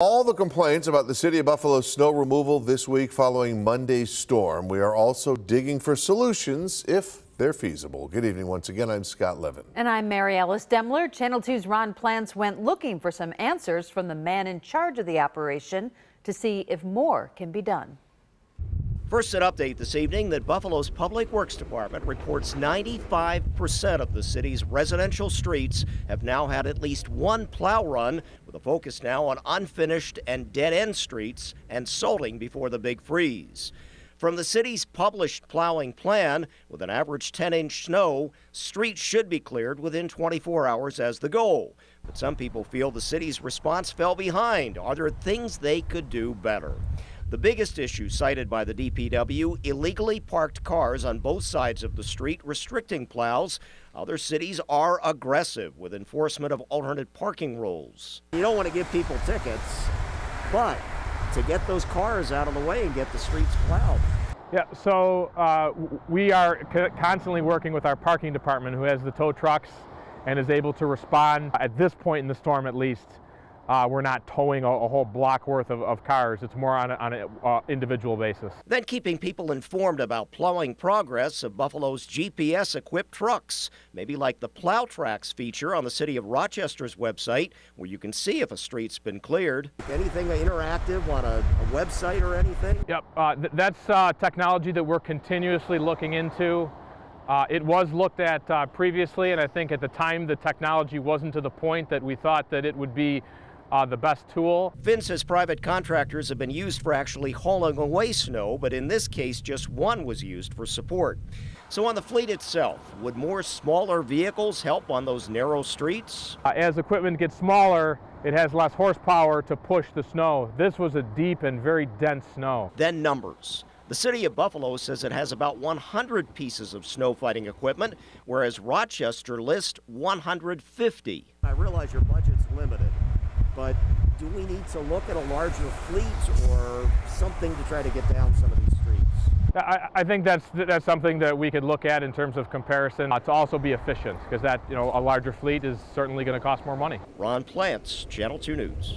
All the complaints about the city of Buffalo's snow removal this week following Monday's storm. We are also digging for solutions if they're feasible. Good evening once again. I'm Scott Levin. And I'm Mary Alice Demler. Channel 2's Ron Plants went looking for some answers from the man in charge of the operation to see if more can be done. First, an update this evening that Buffalo's Public Works Department reports 95% of the city's residential streets have now had at least one plow run, with a focus now on unfinished and dead-end streets and salting before the big freeze. From the city's published plowing plan, with an average 10-inch snow, streets should be cleared within 24 hours as the goal. But some people feel the city's response fell behind. Are there things they could do better? The biggest issue cited by the DPW, illegally parked cars on both sides of the street restricting plows. Other cities are aggressive with enforcement of alternate parking rules. You don't want to give people tickets, but to get those cars out of the way and get the streets plowed. Yeah, so we are constantly working with our parking department, who has the tow trucks and is able to respond. At this point in the storm, at least, we're not towing a whole block worth of cars. It's more on an individual basis. Then keeping people informed about plowing progress of Buffalo's GPS-equipped trucks, maybe like the Plow Tracks feature on the City of Rochester's website, where you can see if a street's been cleared. Anything interactive on a website or anything? Yep, that's technology that we're continuously looking into. It was looked at previously, and I think at the time the technology wasn't to the point that we thought that it would be the best tool. Finn says private contractors have been used for actually hauling away snow, but in this case just one was used for support. So on the fleet itself, would more smaller vehicles help on those narrow streets? As equipment gets smaller, it has less horsepower to push the snow. This was a deep and very dense snow. Then numbers. The city of Buffalo says it has about 100 pieces of snow fighting equipment, whereas Rochester lists 150. I realize your budget's limited, but do we need to look at a larger fleet or something to try to get down some of these streets? I think that's something that we could look at in terms of comparison to also be efficient, because that, a larger fleet is certainly going to cost more money. Ron Plants, Channel 2 News.